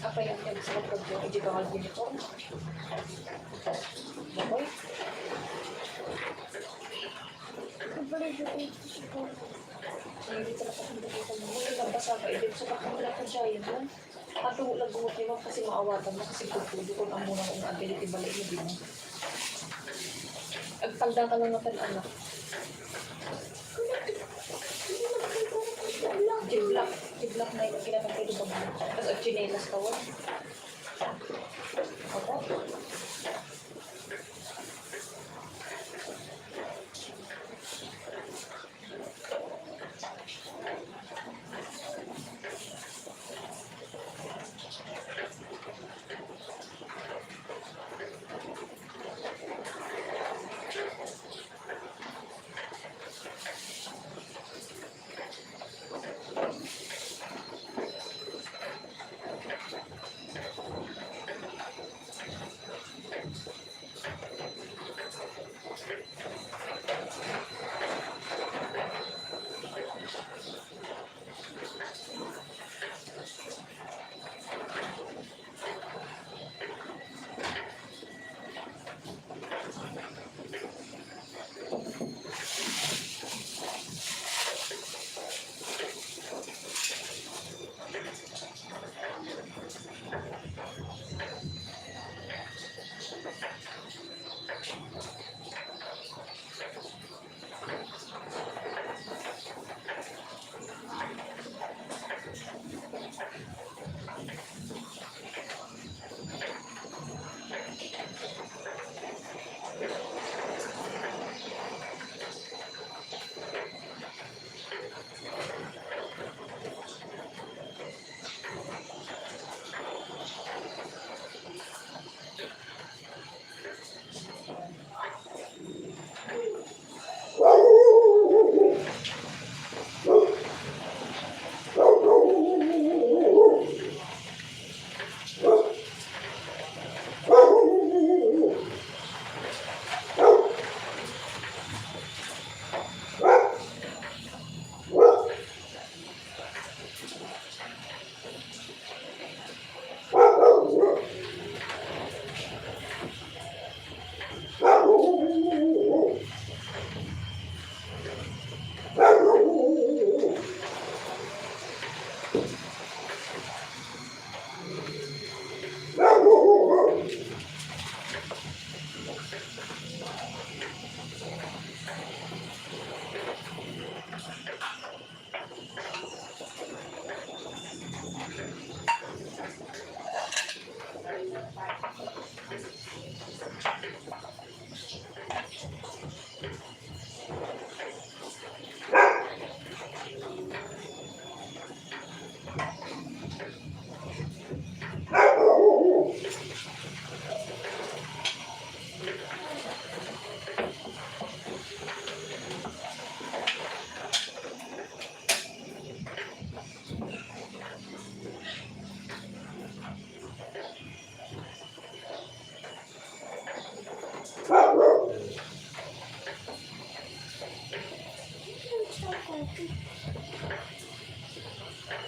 Apa yang bisa kerja juga kalau gini kok? Boy? Hindi talaga ako dito mo. Labas ako, edit sa pagkamala ko siya yun. Ato lagungot ni mo kasi maawatan mo kasi tutudo kung ang muna kong ability balay mo din. Agpagda ka lang natin anak. Jiblak na yung kinatang kayo ba mo. Tapos ang chinelas ka wala. Ako?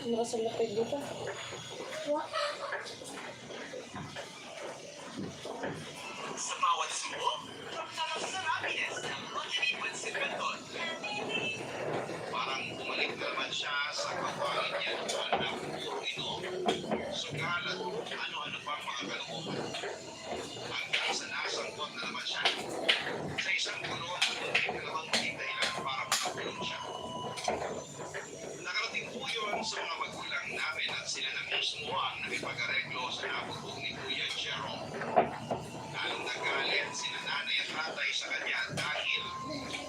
Nakasalapit dito. Sa bawat subo, ramdaman sa rapidez ng Rocky Pansit Canton. Parang bumalik na naman siya sa kawangin niya noon na puro inom, sugal at ano-ano pang mga kalooban. Hanggang sa nasangkot na naman siya sa isang kulon at hindi na naman maging dahilan para makakulong siya. Nakarating po yun sa mga magulang namin at sila na mismo ang nakipag-areglo sa nabugbog ni Kuya Jerome. Lalong nagalit sina nanay at tatay sa kanya dahil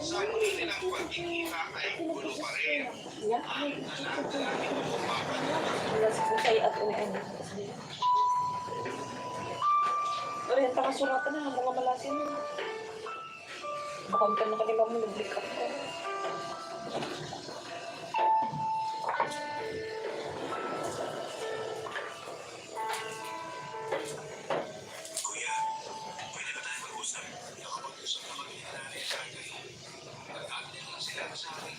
sa muli nilang pagkikita ay gulo pa rin ang anak-anak nito papanutan. Wala sa kusay at uwi-ano. Orienta ka suratan na mga malasin mo. Baka ka na kanila mo nag-lick up ka. Kuya, pwede ba tayo mag-usap? Nakapag-usap na mag-inanay sa akin. Nag-aamin lang sila sa akin.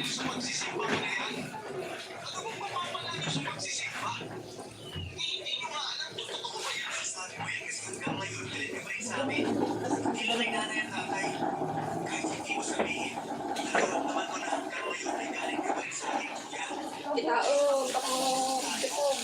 niyo sa pagsisimba ko na yan? Ano bang mapapala niyo sa pagsisimba? Hindi niyo nga alam, totoo ba yan? Sabi mo yan kasi hanggang ngayon, galit ka pa rin sa amin. Hindi lang kay nanay at tatay. Kahit hindi mo sabihin, nararamdaman ko na hanggang ngayon ay galit ka pa rin sa akin, kuya. Itaon, baka bitong.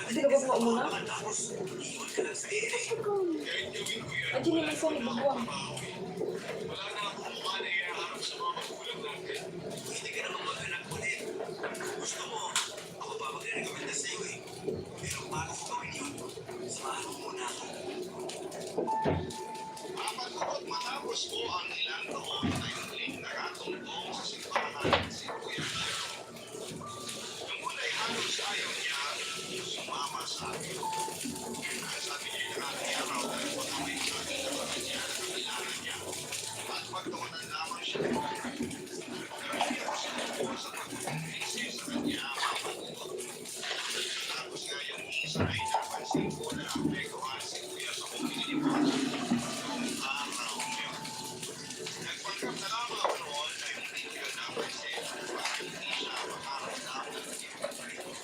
Hindi ka ba mga umuna? Ay, di naman ko nagbubuang. Wala na akong mukha na ihaharap sa mga magulang natin. Hindi ka naman mag-anak ulit. Gusto mo, ako pa mag-rekomenda sa'yo eh. Pero bago ko gawin yun, samahan mo muna ako. Mapagkakot matapos ko ang ilang taon ay muling nakatungtong sa simbahan si Kuya Jero. Nung una'y halos ayaw niya sumama sa akin. Sabi niya nakakaya raw dahil wala may sabi na mga niya na kailangan niya. At pagtuunan lamang siya ng mga. Pero hindi ako sinubukan sa pagkukumpisi sa kanya mapagutot. Tapos nga yung isa ay napansin ko na apektuhan si Kuya sa komunidad. Noong araw niya. Nagpagkap na lamang ako noon ay hindi ko napansin bakit hindi siya makaramdam ng pagkakas.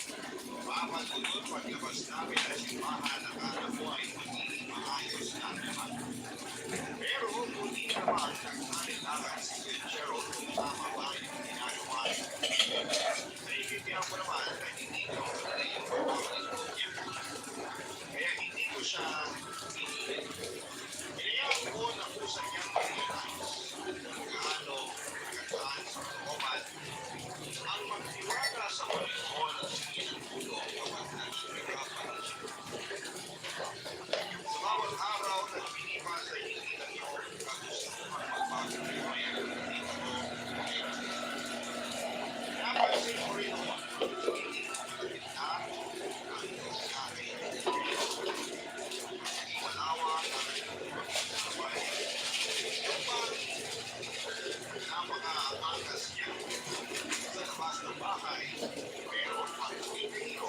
Papatunod paglabas namin ang simbahan akala ko ay magiging maayos na naman. Pero hindi naman nagkalilangan si Kuya Jero kung tama ba yung ginagawa niya. Naiintindihan ko naman na hindi ko madali yung pagkakas niya. Kaya hindi ko siya pinilit. Pinayaan ko na pusa niyang mag-realize kung gaano kagaan sa kaoban ang magtiwala sa Panginoon at sige ng tulong kapag nagsimikapan siya. Sa bawat araw na pinipas ay hindi lang yun kagustuhan magpapagpapay ang dito ko. Napansin ko rin noon hindi ko maganda ang iyong kaya. Hindi malawak ang pagpapay. Yung parang napaka-angas niya sa labas ng bahay, pero pag pinito,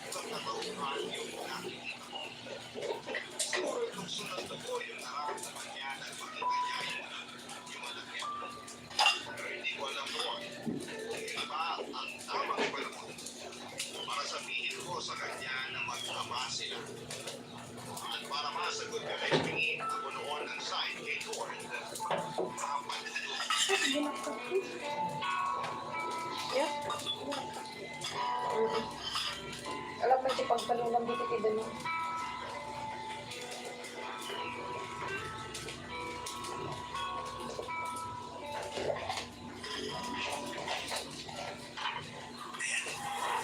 ibang natauhan yung nakikita ko. Siguro itong sunod na po yung nararamdaman niya at makita niya yung anak niya. Pero hindi ko alam po kung ba ang tamang panahon para sabihin ko sa kanya na mag-ama sila. At para masagot ko ay tingin ako noon ang sign kay Lord. Yeah. Alam mo siya pagpanulang dito kita mo.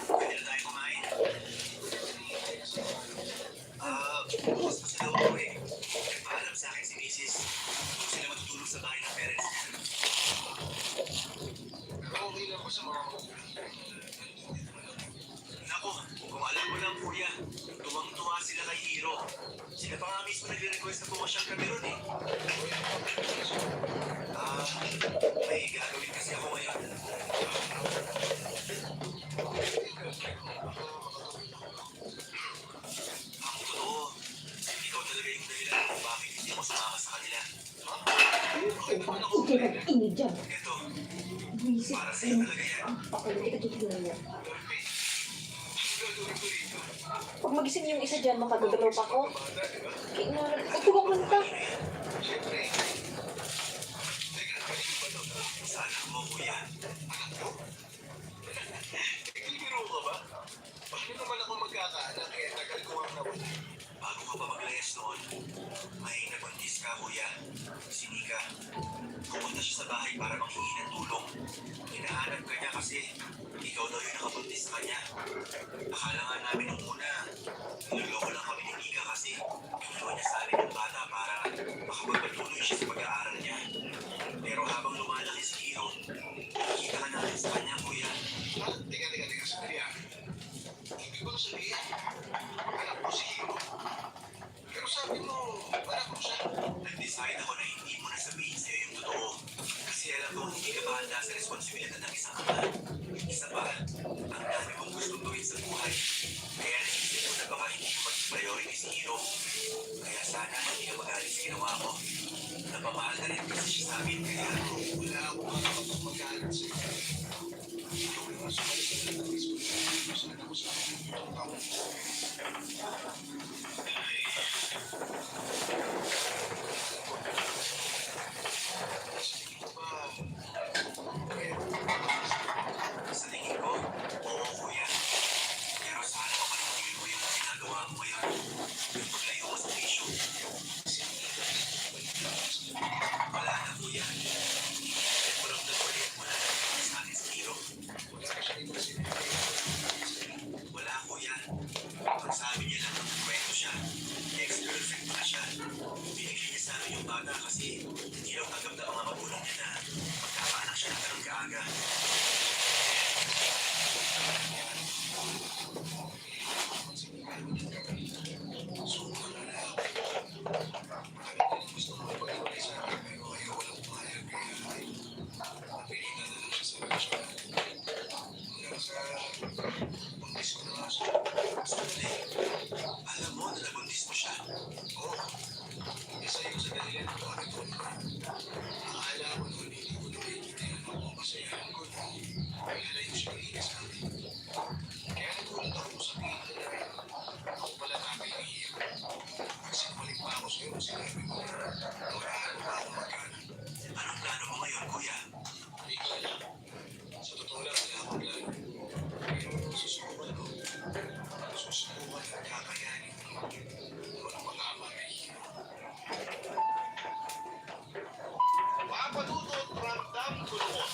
Pwede na tayo kumain? Bukas pa sa loob ko eh. Paalam sa akin si Mrs. Kung sila matutulog sa bahay ng parents niya. Pero okay lang ko sa mga Nako, kung alam mo lang kuya, tuwang-tuwa sila kay Hiro. Sila pa nga mismo nagre-request na pumasyang kami ron eh. May gagawin kasi ako ngayon. Ang totoo, ikaw talaga yung dahilan kung bakit hindi ako sumama sa kanila. Upang hindi nag-ini dyan. Ito, Buisit. para sa'yo talaga yan. Pakulit ka tutunan niya. Perfect. Ang gagawin ko rito. Pag magising yung isa dyan, makadudalaw pa ko. Bata, di ba? Kailangan. Huwag ko bang kanta. Siyempre. Teka, pwede ba ito? Sana mo, kuya. Anak ko? Nagbibiro ka ba? Paano naman ako magkakaanak eh? Tagal ko ang nawala. Bago ka pa maglayas noon, may nabuntis ka, kuya. Si Nika. Pumunta siya sa bahay para manghingi ng tulong. Hinahanap ka niya kasi ikaw daw yung nakabuntis sa kanya. Akala nga namin nung una, niloloko lang kami ni Nika kasi inuwa niya sa amin yung bata para makapagpatuloy siya sa pag-aaral niya. Pero habang lumalaki si Hiro, nakikita ka natin sa kanya, kuya. Teka, sandali ah. Ibig ko sabihin, anak ko si Hiro. Pero sabi mo, anak mo siya. Nag-decide ako na hindi mo na sabihin sa'yo yung totoo. Kasi alam ko hindi ka ba handa sa responsibilidad ng isang ama. Isa pa, ang dami mong gustong gawin sa buhay. Kaya naisip ko na baka hindi ko mag-priority si Hiro. Kaya sana hindi ka magalit sa ginawa ko. Napamahal ka rin kasi siya sa amin. Kaya wala akong makakapag-magalit sa iyo. Ikaw yung mas malis na nagis ko. Sana ko sa akin yung tawag mo. Sa tingin ko, oo kuya. Pero sana mapanagin mo yung ginagawa mo ngayon. Yung paglayo mo sa issue. Wala na kuya. Walang nagpalihan mo na sa akin sa Hiro. Wala kuya. Ang sabi niya lang ng kwento siya. Ex-girlfriend pa siya. Binigyan niya sa amin yung bata kasi hindi raw tanggap na mga magulang niya na magkakaanak siya ng ganun kaaga. Alam mo na nabuntis mo siya? Oo. Isa yung sa dahilan kung bakit ko akala ko noon hindi ko nakikita yung mga kasayahan ko. Nilalayo siya ng sa akin. Kaya nagulat ako sa tingin na ako pala namin ni Hiro. Pag sinumalik pa ako sa'yo, sinabi mo na wala pa ako magkana. Anong plano mo ngayon, kuya? Hindi ko alam. Sa totoo lang, wala akong plano. Pero susubukan ko. Susubukan at kakayanin ko. Walang mag-ama kay Hiro. Mapadudot ramdam ko noon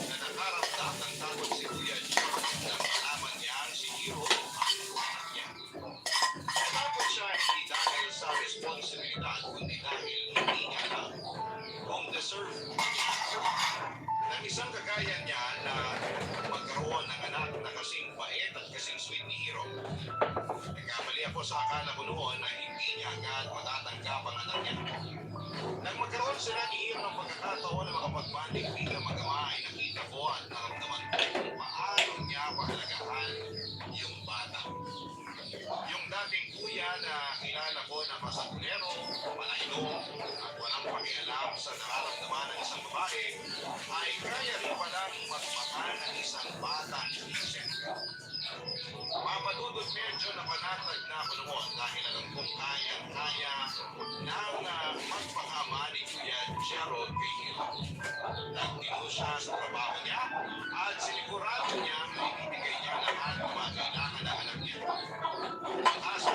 na nakaramdam ng takot si Kuya John nang malaman niya si Hiro ang anak niya. Natakot siya hindi dahil sa responsibilidad kundi dahil hindi niya alam kung deserve ng isang kagaya niya na magkaroon ng anak na kasing bait at kasing sweet ni Hiro. Nagkamali ako sa akala ko noon na hindi niya agad matatanggap ang anak niya. Nang magkaroon sila ni Hiro ng pagkakataon na makapagbandig bilang mag-ama ay nakita ko at naramdaman ko kung paano niya pahalagahan yung bata. Yung dating kuya na kilala ko na masakulero, malaylo, at walang pakialam sa nararamdaman ng isang babae, ay kaya rin palang magmahal ng isang bata ni Vincent. Mapadudod medyo napanatag na ako noon dahil alam kong kaya-kaya nang magpakama ni Kuya Gerald kay Hiro. Nagtino siya sa trabaho niya at sinigurado niya na ibibigay niya lahat ng mga kailangan ng anak niya. Kaso,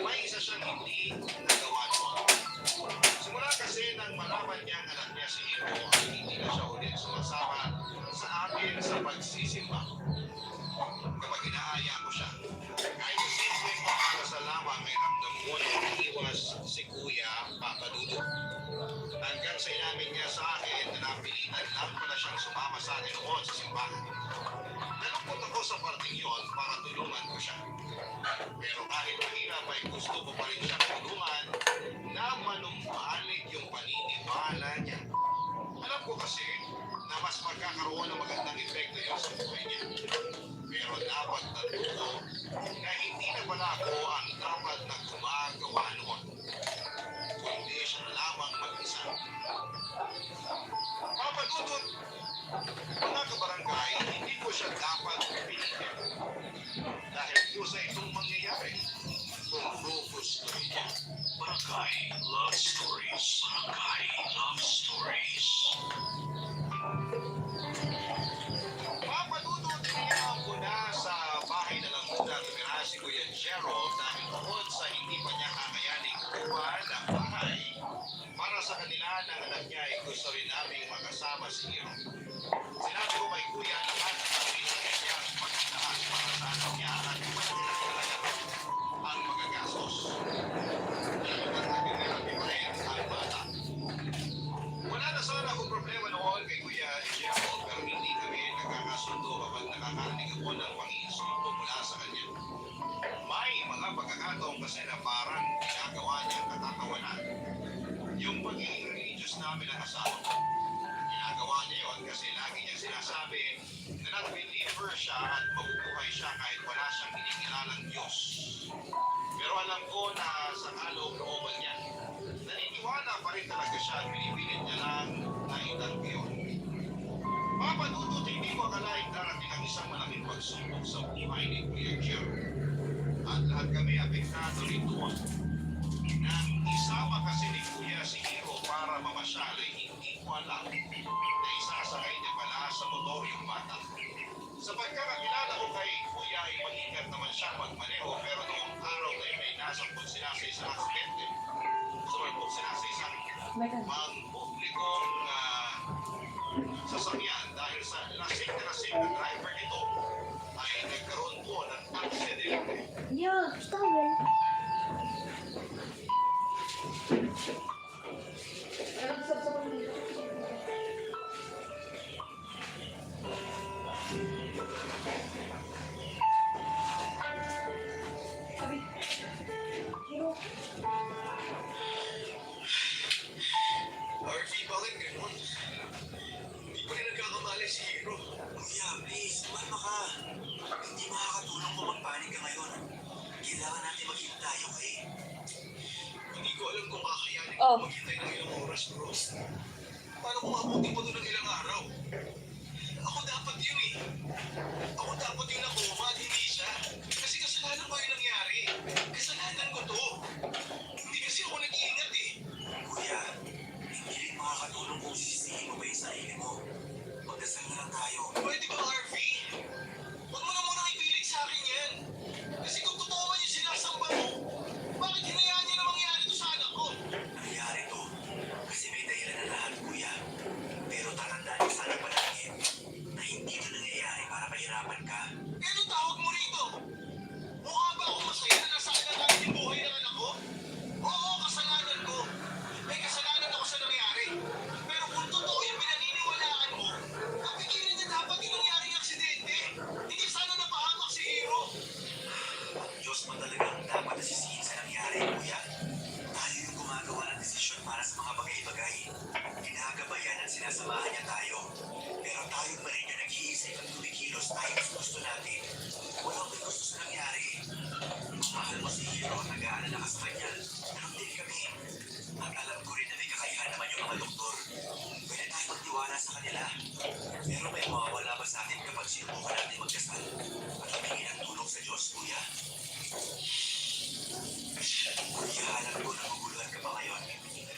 may isa siyang hindi nagawa noon. Simula kasi nang malaman niya ang anak niya si Hiro ay hindi na siya ulit sumasama sa akin sa pagsisimba. Kapag inaaya ko siya, kahit sa simpleng pagkakasalawa may ramdam ko na iwas si Kuya Papadudod. Hanggang sa inamin niya sa akin na napilitan lang pala siyang sumama sa akin noon sa simbahan. Nalungkot ako sa parting yon para tulungan ko siya. Pero kahit mahirap ay gusto ko pa rin siyang tulungan na manumbalik yung paniniwala niya. Alam ko kasi na mas magkakaroon ng magandang epekto yun sa buhay niya. Pero dapat tatuto na hindi na pala ako ang dapat na gumagawa noon. Kundi siya lamang mag-isa. Mga kabarangay, hindi ko siya dapat pilitin. Dahil kusa itong mangyayari. Kung gugustuhin niya. Barangay Love Stories. Barangay Love Stories. Papadudod niya muna sa bahay na lang muna tumira si Kuya Gerald dahil bukod sa hindi pa niya kakayaning kuha ng bahay, para sa kanila ng anak niya ay gusto rin naming makasama si Hiro. Sinabi ko kay Kuya lahat ng pinagay niya ang pagkataas para sa anak niya at wala talaga ang magagastos. Dapat natin nilaki pa rin ang bata. Wala na sana akong problema noon kay Kuya Gerald pero hindi kami nagkakasundo kapag nakakarinig ako ng pang-iinsulto mula sa kanya. May mga pagkakataon kasi na parang ginagawa niyang katatawanan. Yung pagiging religious namin ang asawa ko. Ginagawa niya yun kasi lagi niyang sinasabi na not-believer siya at mabubuhay siya kahit wala siyang hinihilalang Diyos. Pero alam ko na sa kaloob-looban niya, naniniwala pa rin talaga siya at pinipilit niya lang na itanong yun. Papadudot, hindi ko akalaing darating ang isang malaking pagsubok sa buhay ni Kuya Gerald. At lahat kami apektado rito. Nang isama kasi ni Kuya si Hiro para mamasyal ay hindi ko alam na isasakay niya pala sa motor yung bata. Sa pagkakakilala ko kay Kuya ay mag-ingat naman siya magmaneho pero noong araw ay may nasampun sila sa isang aksidente. Sumulpot sila sa isang pang-publikong sasakyan dahil sa lasing na driver nito ay nagkaroon po ng aksidente. Yeah, towel. Sabi, Hiro, RV, bakit ganun? Hindi pa rin nagkakamali si Hiro. Kuya, please, kumalma ka. Hindi makakatulong kung magpanik ka ngayon. Kailangan natin maghintay tayo eh. Hindi ko alam kung kakayanin Oh. ko maghintay ng ilang oras, bro. Paano kung abutin pa doon ng ilang araw? Ako dapat yun eh. Ako dapat yung nakuma at hindi siya. Kasi kasalanan ko yung nangyari. Kasalanan ko to. Hindi kasi ako nag-iingat eh. Kuya, hindi rin makakatulong kung sisisihin mo ba yung sarili mo. Magdasal na lang tayo. Pwede ba, RV? Huwag mo na muna ipilit sa akin yan. Kasi kung totoo man yung sinasamba mo, bakit hinayaan niya na mangyari to sa anak ko? Nangyari to kasi may dahilan na lahat, kuya. Pero tatandaan niyo sana palagi na hindi ito nangyayari para mahirapan ka. Eh, anong tawag mo rito? Mukha ba ako masaya na nasaan na namin yung buhay ng anak ko? Oo, kasalanan ko. May kasalanan ako sa nangyari. Pero kung totoo yung pinaniniwalaan mo, napigilan niya dapat yung nangyaring aksidente. Hindi sana napahamak si Hiro. Ang Diyos mo talagang dapat nasisihin sa nangyari, kuya. Tayo yung gumagawa ng desisyon para sa mga bagay-bagay. Ginagabayan at sinasamahan niya tayo. Pero tayo pa rin yung nag-iisip at kumikilos tayo sa gusto natin. Walang may gusto sa nangyari. Kung mahal mo si Hiro at nag-aalala ka sa kanya, ganun din kami. At alam ko rin na may kakayahan naman yung mga doktor. Pwede tayo magtiwala sa kanila. Pero may mawawala ba sa atin kapag sinubukan natin magkasal at humingi ng tulong sa Diyos, kuya? Kuya, alam ko naguguluhan ka ba ngayon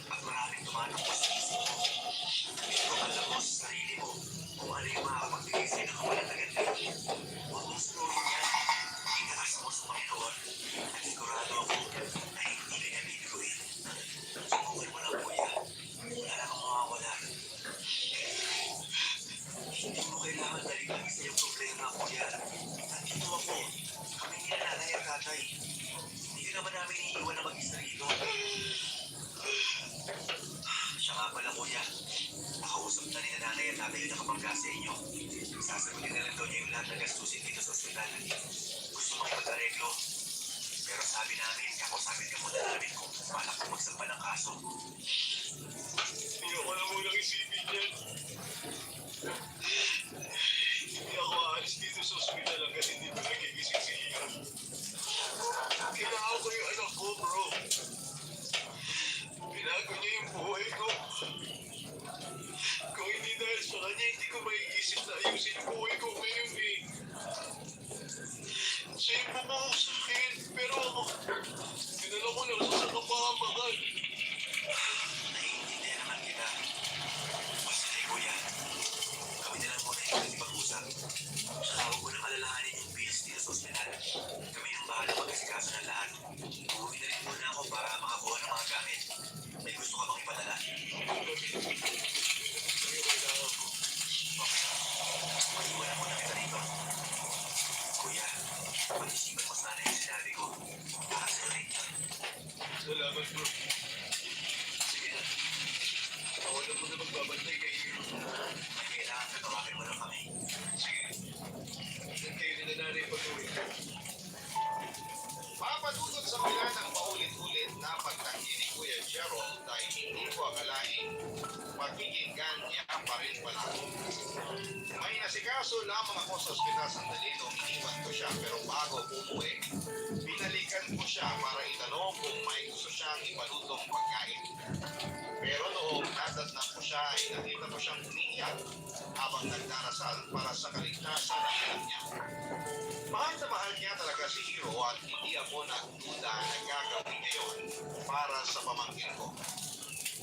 at maraming tumatakbo sa isip mo. Pero alam mo sa sarili mo kung ano yung makakapagbigay sa'yo ng kamalatagan ka. Huwag mong sunurin yan. Itaas mo sa Panginoon at sigurado ako na hindi ka niya bibiguin. Subukan mo lang, kuya. Wala na kang mawawala. Hindi mo kailangan dalhin sa iyong problema, kuya. Nandito ako. Kami ni nanay at tatay. Hindi ka naman namin iiwan na mag-isa rito. Siya nga pala, kuya. Nakausap na ni nanay at tatay yung nakapangga sa inyo. Sasagutin na lang daw niya yung lahat ng gastusin dito sa ospital. Gusto makipag-areglo. Pero sabi namin, kakusapin ka muna namin kung balak kong magsampa ng kaso. Hindi ako na munang isipin yan. Hindi ako aalis dito sa ospital hanggang hindi ko nagigising si Hiro. Kailangan ko yung anak ko, bro. Binago niya yung buhay ko. Kung hindi dahil sa kanya, niya, hindi ko maiisip na ayusin yung buhay ko ngayon eh. Siya yung bumawag sa akin, pero ako, dinala ko na sa kapamakan. Naiintindihan naman kita. Basta na kuya, kami na lang muna yung pag-usap. Saka huwag ko nang alalahanin yung bills dito sa ospital. Kami ang bahala mag-asikaso ng lahat. Uuwi na rin muna ako para makakuha ng mga gamit. May gusto ka bang ipadala? Maiwan mo na kita rito. Kuya, pag-isipan mo sana yung sinabi ko. Para sa'yo rin yun. Salamat bro. Sige na. Ako na muna magbabantay kay Hiro. May kailangan na tawagin mo lang kami. Sige. Ilan kayo nila nanay pag-uwi. Papadudod sa mula ng paulit-ulit na pagtanggi ni Kuya Gerald dahil hindi ko akalain pakikinggan niya pa rin pala. May nasikaso lamang ako sa ospital sandali nung iniwan ko siya pero bago umuwi, binalikan ko siya para itanong kung may gusto siyang ipalutong pagkain. Pero noong nadatnan ko siya ay nakita ko siyang umiiyak habang nagdarasal para sa kaligtasan ng anak niya. Mahal na mahal niya talaga si Hiro at hindi ako nagduda na gagawin niya yun para sa pamangkin ko.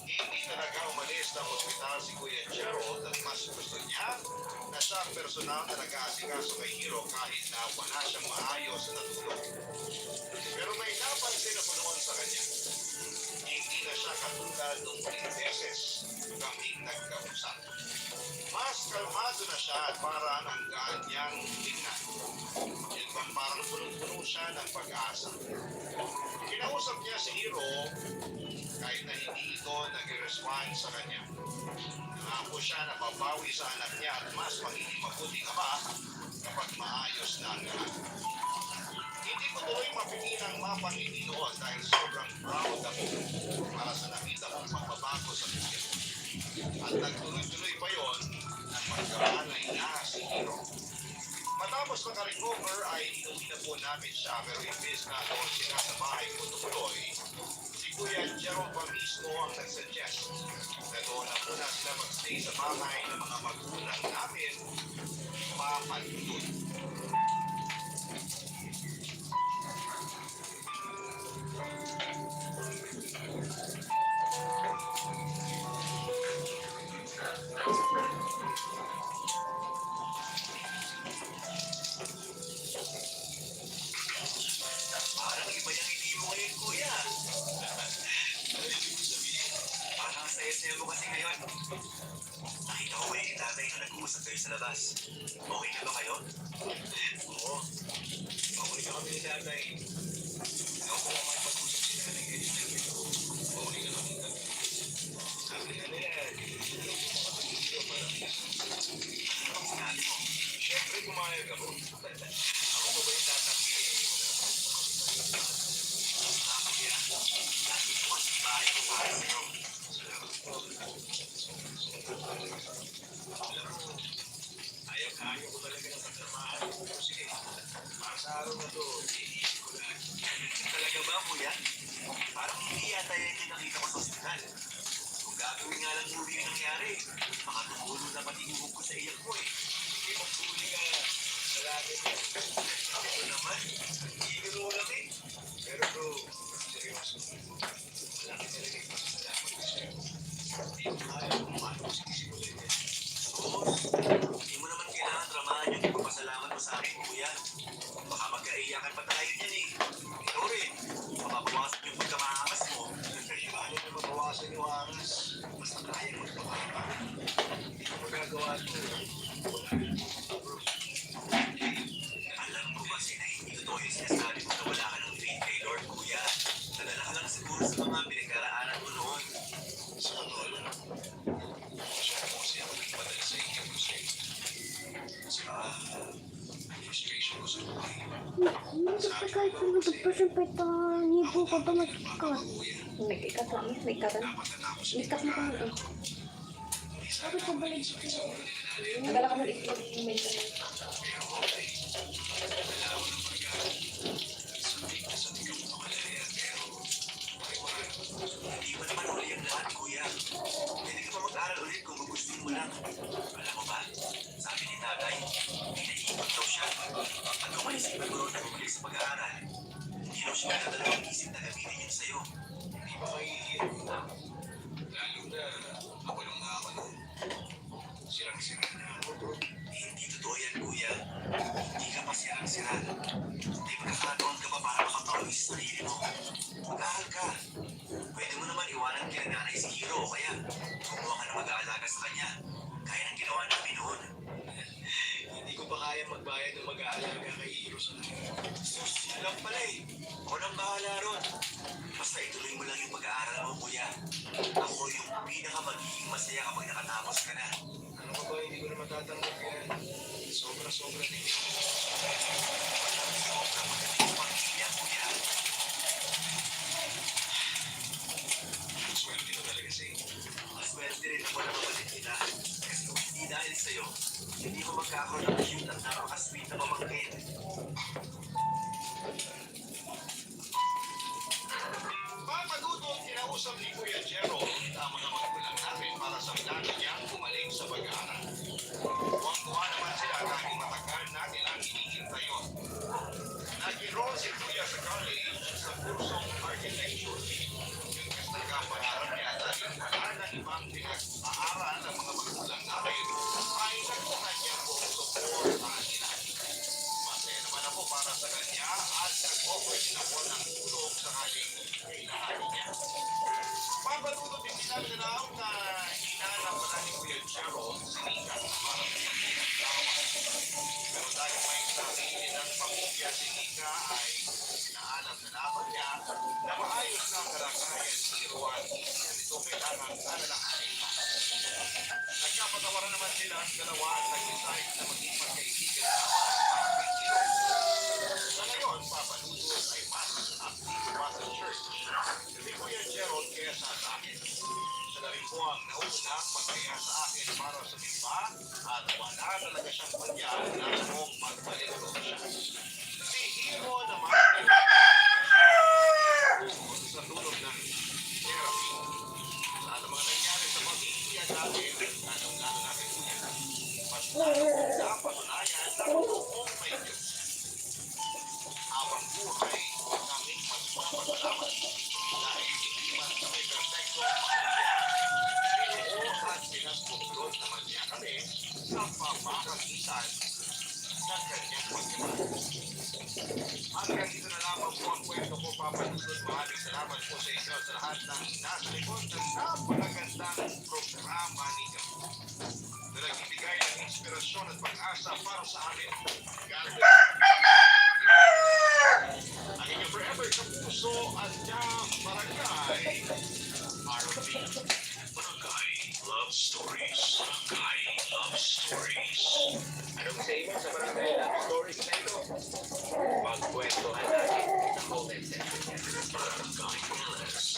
Hindi talaga umalis ng ospital si Kuya Gerald at mas gusto niya na siya ang personal na nag-aasikaso kay Hiro kahit na wala siyang maayos na tulog. Pero may napansin ako noon sa kanya. Hindi na siya katulad nung 3 beses kaming nagkausap. Mas kalmado na siya at parang ang gaan niyang tingnan. Ilbang parang punong-puno siya ng pag-asa. Kinausap niya si Hiro kahit na hindi ito nag-respond sa kanya. Nangako siya na babawi sa anak niya at mas magiging mabuting ama kapag maayos na ang lahat. Hindi ko tuloy mapigilang mapangiti noon dahil sobrang proud ako para sa nakita kong pagbabago sa buhay. At nagtuloy-tuloy pa yon ng pagkaranay na si Hiro. Matapos makarecover ay inuwi na po namin siya pero imbes na doon sila sa bahay ko tumuloy, si Kuya Gerald pa mismo ang nagsuggest na doon na muna sila magstay sa bahay ng mga magulang namin mapalutod. Parang iba yung hindi mo ngayon, kuya. Ano ibig mo sabihin? Parang ang saya-saya mo kasi ngayon. Nakita ko kayo ni tatay na nag-uusap kayo sa labas. Okay na ba kayo? Oo. Okay na kami ni tatay. Ako ko lang makipag-usap si nanay kayo ni tatay. Okay na kami ni tatay. Sabi na nila, hindi ko makapag-video para ano bang sinabi mo? Siyempre, pumayag ako. Ako pa ba yung tatapin eh? Kuya, nandito ko sa bahay ko para sa'yo. Salamat po. Alam mo, ayaw ko talaga ng pagtramahan ko. Sige, para sa araw na to, iisip ko na. Talaga ba, kuya? Parang hindi yata yung kinakita ko sa ospital. Kung gagawin nga lang movie yung nangyari, baka tumulo na pati uhog ko sa iyak mo eh. Hindi magpuli ka. Salamat mo. Ako naman, hindi ko lang eh. Pero bro, seryoso. Malaki talaga yung pasasalamat ko sa'yo. Hindi ko kaya kung paano ko sinisimulan yan. Sos, hindi mo naman kailangan dramahan yung ipapasalamat mo sa akin, kuya. Baka magkaiyakan pa tayo niyan eh. Ikaw rin, mababawasan yung pagkamaangas mo. Paano na mabawasan yung angas? Basta kaya magpapapa. Hindi ko magagawa ito. Wala rin bro. Alam ko kasi na hindi totoo yung sinasabi mo na wala ka ng faith kay Lord, kuya. Nadala ka lang siguro sa mga pinagkaraanan mo noon. Sa totoo lang, masyado kasi ako nagpadala sa inyo kasi sa frustration ko sa buhay. Sabi ko ba kasi Nipo ka ba magkat? kuya, Nag-ikat lang, nag-ikat lang. dapat natapos Nag-ikat mo kami. Hindi sana Bakit ka balik? sakit sa ulo nila natin. Nagala ka ng itlog yung may ganun. Pero okay, wala ako ng pagkain. Sabi ka mo makalaya, pero maiwanan. Hindi mo naman uli ang lahat, kuya. Pwede ka pa mag-aral ulit kung gugustuhin mo lang. Alam mo ba, siya na dalawang isip na gamitin yun sa'yo. Hindi ba maiiyak na? Lalo na ako lang nga ako noon. Sirang-sira na ako doon. Hindi totoo yan, kuya. Hindi ka pa sirang-sira. May pagkakataon ka pa para makapawis sa sarili mo. Mag-aaral ka. Pwede mo naman iwanan kina nanay si Hiro o kaya gumawa ka na mag-aalaga sa kanya. Gaya ng ginawa namin noon. Hindi ko pa kaya magbayad ng mag-aalaga kay Hiro sa akin. Sus, yun lang pala eh. Ako nang bahala ron. Basta ituloy mo lang yung pag-aaral mo, kuya. Ako yung pinaka-magiging masaya kapag nakatapos ka na. Ano ka ba, hindi ko na matatanggap yan. Sobra-sobra din. Sobrang magaling yung pamilya, kuya. Swerte ko talaga sa inyo. Maswerte rin ako na mabalik kita. Kasi kung hindi dahil sa'yo, hindi mo magkakaroon ng cute at napaka-sweet na pamangkin. Papadudong kinausap ni Kuya Jero ang mga magulang namin para sa plano niyang bumalik sa pag-aaral. Tuwang-tuwa naman sila dahil matagal na nilang inihintayon. Nag-enroll si Kuya sa college sa kursong architecture. Yung mas talaga ang pangarap niya dahil wala na ibang pinag-aaral ng mga magulang namin ay nagkuha niya buong suportahan nila. Masaya naman ako para sa kanya at nag-offer din ako ng tulong sakaling kailangan niya. Papadudot din pinagdanaw na hinahanap na ni Kuya Jero si Nika para sa pagkakatawa. Pero dahil may sarili ng pamilya si Nika ay inaalam na lamang niya na maayos na ang kalagayan ni Juan. Ganito kailangan alalahanin pa. Nagkapatawaran naman sila ang dalawa at nag-decide na maging magkaibigan naman para kay Hiro. Sa ngayon, papadudot ay mas active pa sa church. Si Kuya Gerald kaya sa akin. Siya na rin po ang naunang magkaya sa akin para sa iba at wala talaga siyang panya na kung magbalik ko siya. Si Hiro naman ay sa tulog ng therapy. Sa mga nangyari sa pamilya natin, lalong-lalo natin kuya. Mas lalo na patunayan na totoong may Diyos. Habang buhay, kaming magpapasalamat dahil hindi man kami perfecto ang pamilya. Pinoo at pinasbuklod naman niya kami sa pamamagitan ng kanyang pagkakas. Hanggang dito na lamang po ang kwento ko, papadudod. Maraming salamat po sa inyo sa lahat ng nasa likod ng napakagandang programa ninyo na nagbibigay ng inspirasyon at pag-asa para sa amin. God bless. Ang inyong forever kapuso at barangay RP. Barangay Love Stories. Barangay Love Stories. Anong sa inyo sa Barangay Love Stories na ito? Pagkwentuhan natin sa comment section niya. Barangay LS.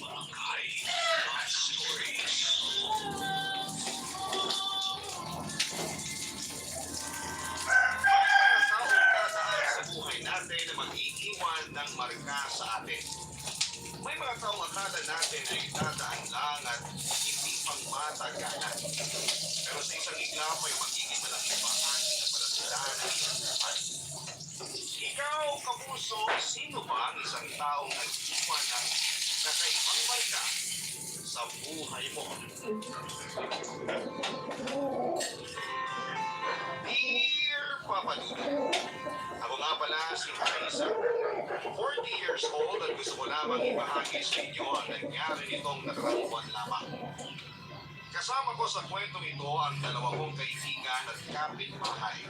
Barangay Love Stories. Sa buhay natin na mag-iiwan ng marka sa atin. May mga taong akala natin ay dadaan lang at hindi pang matagalan. Pero sa isang iglap ay magiging malaking bahagi na pala sila ng iyong buhay. Ikaw, kapuso, sino ba ang isang taong nag-iwan ng kakaibang marka sa buhay mo? Dear Papa Dudu, ako nga pala si Marisa, 40 years old at gusto ko lamang ibahagi sa inyo ang nangyari nitong nakaraang buwan lamang. Kasama ko sa kwentong ito ang dalawa kong kaibigan at kapitbahay.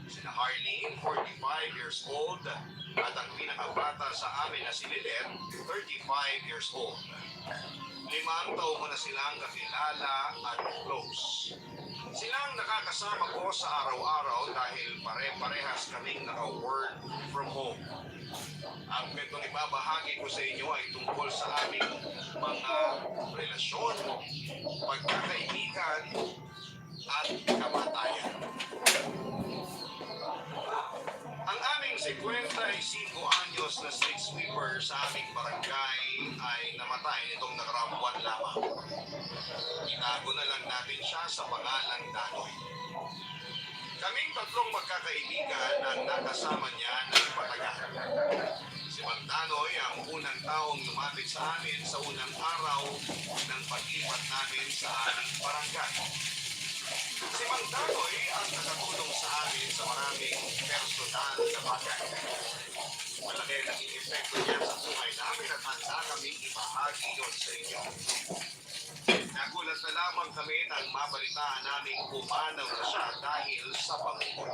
Sina Harleen, 45 years old, at ang pinakabata sa amin na si Lilet, 35 years old. 5 taon ko na silang kakilala at close. Silang nakakasama ko sa araw-araw dahil pare-parehas kaming naka-work from home. Ang kwentong ibabahagi ko sa inyo ay tungkol sa aming mga relasyon, pagkakaibigan, at kamatayan. Ang aming 55 anyos kilos na street sweeper sa aming barangay ay namatay nitong nakaraang buwan lamang. Itago na lang natin siya sa pangalang Danoy. Kaming tatlong magkakaibigan ang nakasama niya ng patagal. Si Mang Danoy ang unang taong lumapit sa amin sa unang araw ng pag-ipat namin sa aming barangay. Si Mang Danoy ang nakatulong sa amin sa maraming personal na bagay. Malaki naging epekto niya sa buhay namin at handa kaming ibahagi yun sa inyo. Nagulat na lamang kami nang mabalitaan naming pumanaw na siya dahil sa pangungol.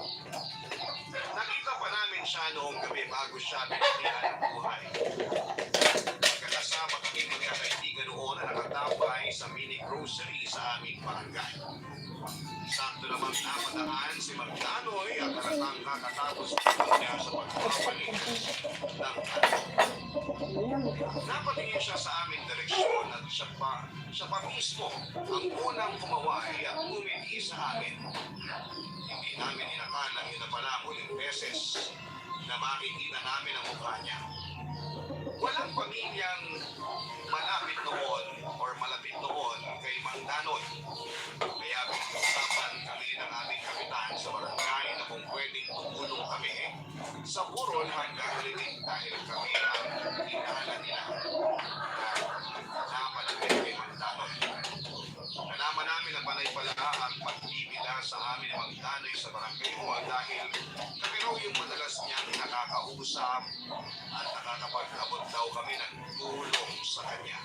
Nakita pa namin siya noong gabi bago siya binigyan ng buhay. Magkakasama kami magkakaibigan noon na nakatambay sa mini grocery sa aming barangay. Sakto namang napadaan si Mang Danoy at halatang kakatapos niya sa pagpapalik ng napatingin siya sa aming direksyon at siya pa mismo ang unang kumaway at umiti sa amin. Hindi namin inakalang yun na pala muling beses na makikita namin ang mukha niya. Walang pamilyang malapit noon kay Mang Danoy. Kaya pinag-usapan kami ng aming kapitan sa barangay na kung pwedeng tumulong kami sa burol hanggang lilig dahil kami ang kilala nila. Napalapit kay Mang Danoy. Nalaman namin na panay pala ang pagbibila sa amin ni Mang Danoy sa barangay mo dahil kami raw yung madalas niyang nakakausap at nakakapag-abot daw kami ng tulong sa kanya.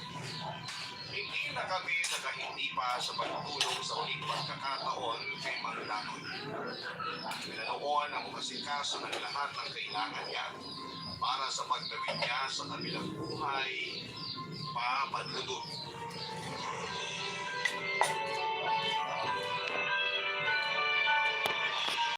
Hindi na kami nakahindi pa sa pagtulong sa uling pagkakataon kay Mang Danoy. Pinanoon ang umasikaso ng lahat ng kailangan niya para sa pagdawin niya sa kabilang buhay, papadudod.